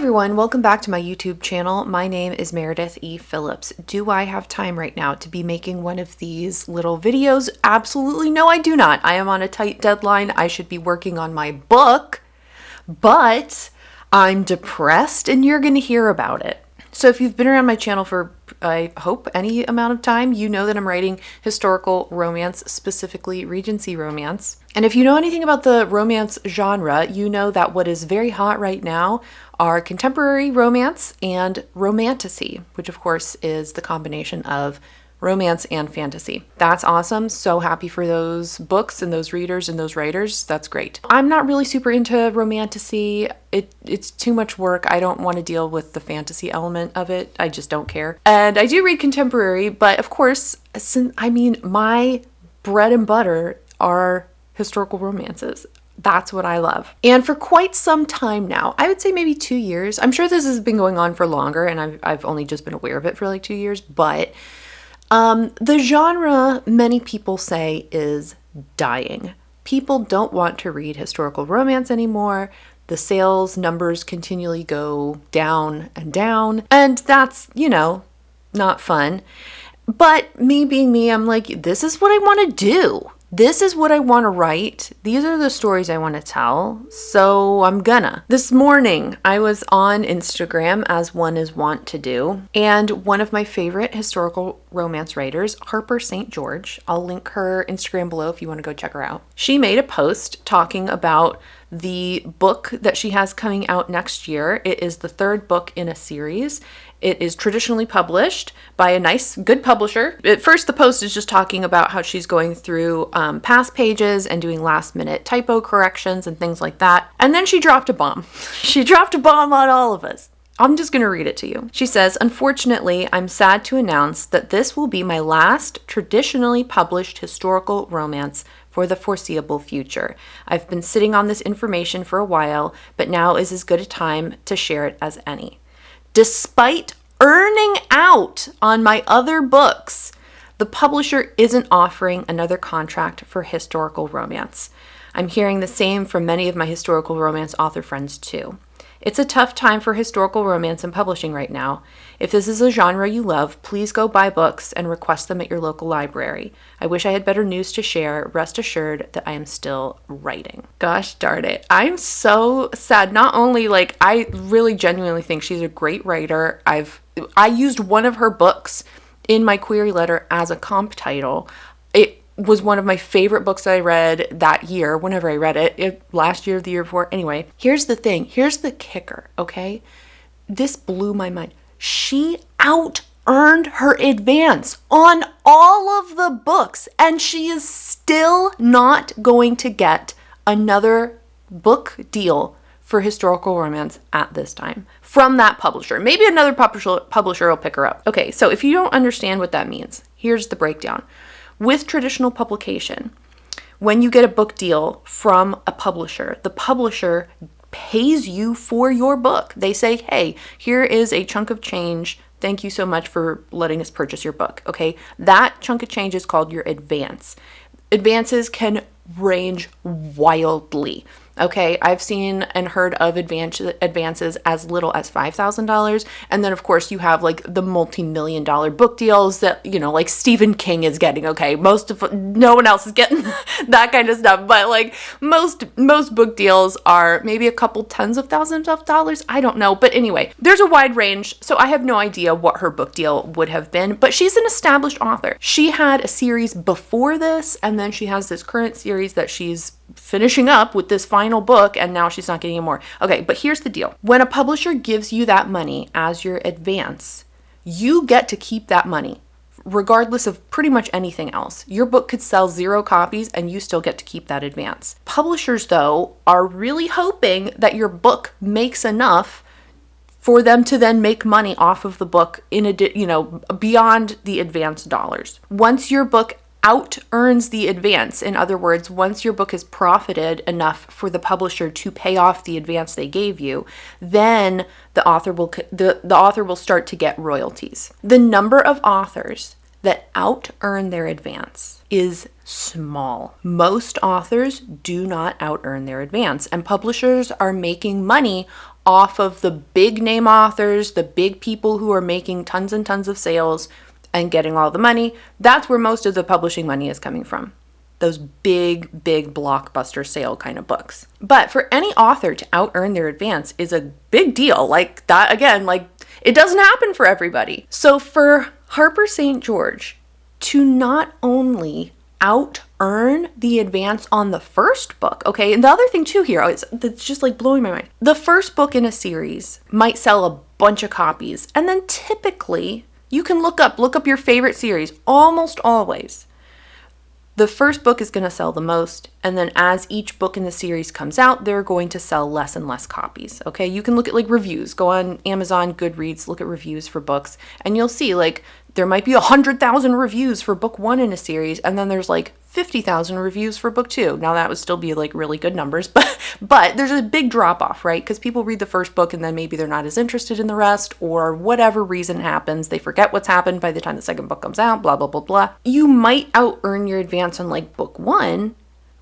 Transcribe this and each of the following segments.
everyone, welcome back to my YouTube channel. My name is Meredith E. Phillips. Do I have time right now to be making one of these little videos? Absolutely no, I do not. I am on a tight deadline. I should be working on my book, but I'm depressed and you're going to hear about it. So if you've been around my channel for, I hope, any amount of time, you know that I'm writing historical romance, specifically Regency romance. And if you know anything about the romance genre, you know that what is very hot right now are contemporary romance and romantasy, which of course is the combination of romance and fantasy. That's awesome. So happy for those books and those readers and those writers. That's great. I'm not really super into romantasy. It's too much work. I don't want to deal with the fantasy element of it. I just don't care. And I do read contemporary, but of course, my bread and butter are historical romances. That's what I love. And for quite some time now, I would say maybe 2 years. I'm sure this has been going on for longer and I've only just been aware of it for like 2 years, but the genre, many people say, is dying. People don't want to read historical romance anymore. The sales numbers continually go down, and that's, not fun. But me being me, I'm like, this is what I want to do. This is what I want to write. These are the stories I want to tell. So I'm gonna. This morning, I was on Instagram, as one is wont to do, and one of my favorite historical romance writers, Harper St. George, I'll link her Instagram below if you want to go check her out. She made a post talking about the book that she has coming out next year. It is the third book in a series. It is traditionally published by a nice, good publisher. At first, the post is just talking about how she's going through past pages and doing last-minute typo corrections and things like that. And then she dropped a bomb. She dropped a bomb on all of us. I'm just going to read it to you. She says, "Unfortunately, I'm sad to announce that this will be my last traditionally published historical romance for the foreseeable future. I've been sitting on this information for a while, but now is as good a time to share it as any. Despite earning out on my other books, the publisher isn't offering another contract for historical romance. I'm hearing the same from many of my historical romance author friends too. It's a tough time for historical romance and publishing right now. If this is a genre you love, please go buy books and request them at your local library. I wish I had better news to share. Rest assured that I am still writing." Gosh darn it. I'm so sad. Not only, I really genuinely think she's a great writer. I used one of her books in my query letter as a comp title. It was one of my favorite books that I read that year, whenever I read it, last year, the year before. Anyway, here's the thing. Here's the kicker, okay? This blew my mind. She out-earned her advance on all of the books, and she is still not going to get another book deal for historical romance at this time from that publisher. Maybe another publisher will pick her up. Okay, so if you don't understand what that means, here's the breakdown. With traditional publication, when you get a book deal from a publisher, the publisher pays you for your book. They say, hey, here is a chunk of change. Thank you so much for letting us purchase your book. Okay, that chunk of change is called your advance. Advances can range wildly. Okay, I've seen and heard of advances as little as $5,000. And then, of course, you have the multi-million-dollar book deals that, like Stephen King is getting. Okay, no one else is getting that kind of stuff. But most book deals are maybe a couple tens of thousands of dollars. I don't know. But anyway, there's a wide range. So I have no idea what her book deal would have been. But she's an established author. She had a series before this, and then she has this current series that she's finishing up with this final book, and now she's not getting any more. Okay, but here's the deal. When a publisher gives you that money as your advance, you get to keep that money regardless of pretty much anything else. Your book could sell 0 copies and you still get to keep that advance. Publishers, though, are really hoping that your book makes enough for them to then make money off of the book beyond the advance dollars. Once your book out-earns the advance. In other words, once your book has profited enough for the publisher to pay off the advance they gave you, then the author will start to get royalties. The number of authors that out-earn their advance is small. Most authors do not out-earn their advance, and publishers are making money off of the big name authors, the big people who are making tons and tons of sales and getting all the money. That's where most of the publishing money is coming from. Those big, big blockbuster sale kind of books. But for any author to out earn their advance is a big deal. Like that, again, like it doesn't happen for everybody. So for Harper St. George to not only out earn the advance on the first book, okay, and the other thing too here, that's just like blowing my mind. The first book in a series might sell a bunch of copies, and then typically you can look up your favorite series. Almost always the first book is going to sell the most, and then as each book in the series comes out, they're going to sell less and less copies, okay? You can look at like reviews, go on Amazon, Goodreads, look at reviews for books, and you'll see like there might be 100,000 reviews for book 1 in a series, and then there's like 50,000 reviews for book 2. Now that would still be like really good numbers, but there's a big drop off, right? Because people read the first book and then maybe they're not as interested in the rest, or whatever reason happens, they forget what's happened by the time the second book comes out, blah, blah, blah, blah. You might out earn your advance on like book 1,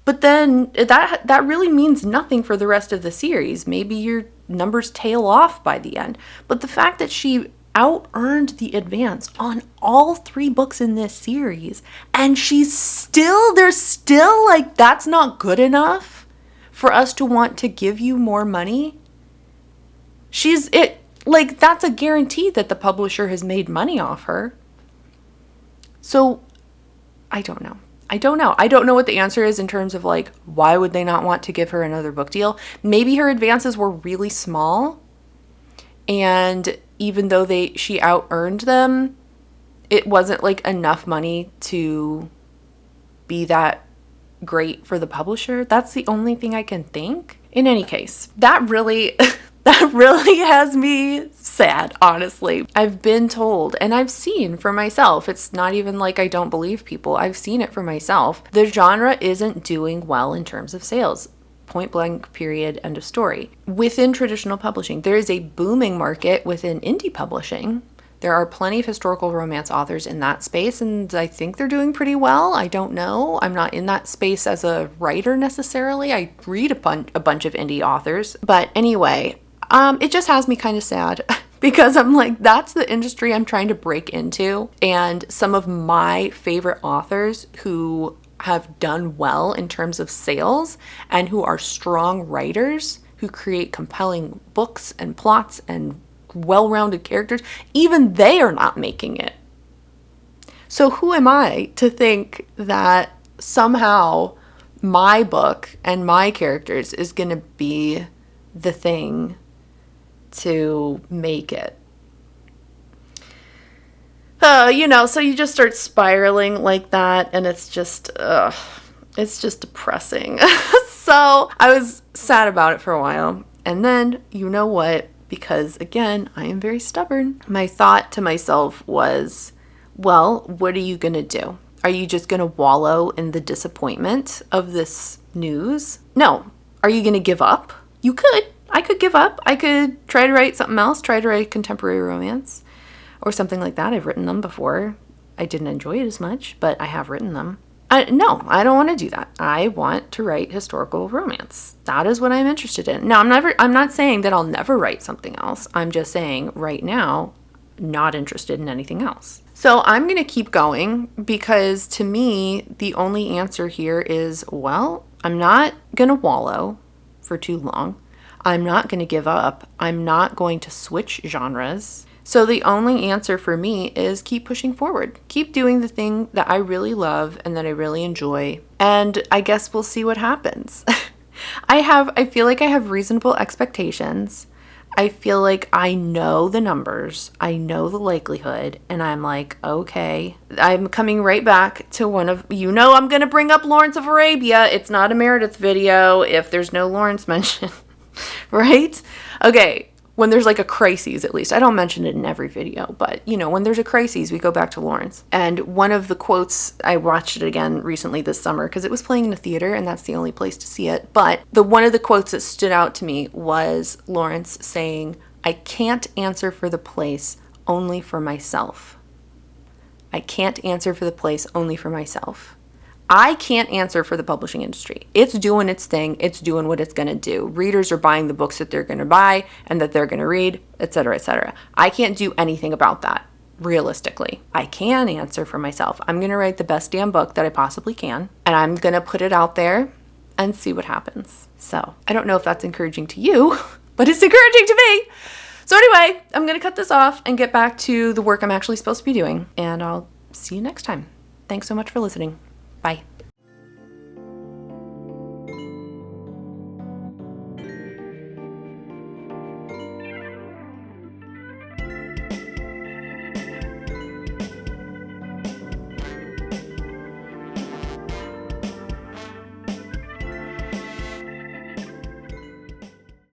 but then that really means nothing for the rest of the series. Maybe your numbers tail off by the end. But the fact that she out earned the advance on all 3 books in this series, and there's still like, that's not good enough for us to want to give you more money. That's a guarantee that the publisher has made money off her. So I don't know. I don't know what the answer is in terms of like, why would they not want to give her another book deal? Maybe her advances were really small, and even though she out earned them, it wasn't like enough money to be that great for the publisher. That's the only thing I can think. In any case, that really has me sad, honestly. I've been told, and I've seen for myself, it's not even like I don't believe people, I've seen it for myself. The genre isn't doing well in terms of sales. Point blank, period, end of story. Within traditional publishing, there is a booming market within indie publishing. There are plenty of historical romance authors in that space, and I think they're doing pretty well. I don't know. I'm not in that space as a writer necessarily. I read a bunch of indie authors. But anyway, it just has me kind of sad because I'm like, that's the industry I'm trying to break into. And some of my favorite authors who have done well in terms of sales and who are strong writers who create compelling books and plots and well-rounded characters, even they are not making it. So who am I to think that somehow my book and my characters is going to be the thing to make it? So you just start spiraling like that, and it's just depressing. So I was sad about it for a while, and then, you know what, because again, I am very stubborn, my thought to myself was, well, what are you going to do? Are you just going to wallow in the disappointment of this news? No. Are you going to give up? You could. I could give up. I could try to write something else, try to write contemporary romance or something like that. I've written them before. I didn't enjoy it as much, but I have written them. No, I don't want to do that. I want to write historical romance. That is what I'm interested in. Now, I'm not saying that I'll never write something else. I'm just saying right now, not interested in anything else. So I'm going to keep going because to me, the only answer here is, well, I'm not going to wallow for too long. I'm not going to give up. I'm not going to switch genres. So the only answer for me is keep pushing forward. Keep doing the thing that I really love and that I really enjoy. And I guess we'll see what happens. I feel like I have reasonable expectations. I feel like I know the numbers. I know the likelihood. And I'm like, okay. I'm coming right back to I'm going to bring up Lawrence of Arabia. It's not a Meredith video if there's no Lawrence mention. Right? Okay. When there's like a crisis, at least. I don't mention it in every video, but when there's a crisis, we go back to Lawrence. And one of the quotes, I watched it again recently this summer because it was playing in a theater and that's the only place to see it. But one of the quotes that stood out to me was Lawrence saying, "I can't answer for the place, only for myself. I can't answer for the place, only for myself." I can't answer for the publishing industry. It's doing its thing. It's doing what it's going to do. Readers are buying the books that they're going to buy and that they're going to read, etc., etc. I can't do anything about that, realistically. I can answer for myself. I'm going to write the best damn book that I possibly can, and I'm going to put it out there and see what happens. So I don't know if that's encouraging to you, but it's encouraging to me. So anyway, I'm going to cut this off and get back to the work I'm actually supposed to be doing, and I'll see you next time. Thanks so much for listening. Bye.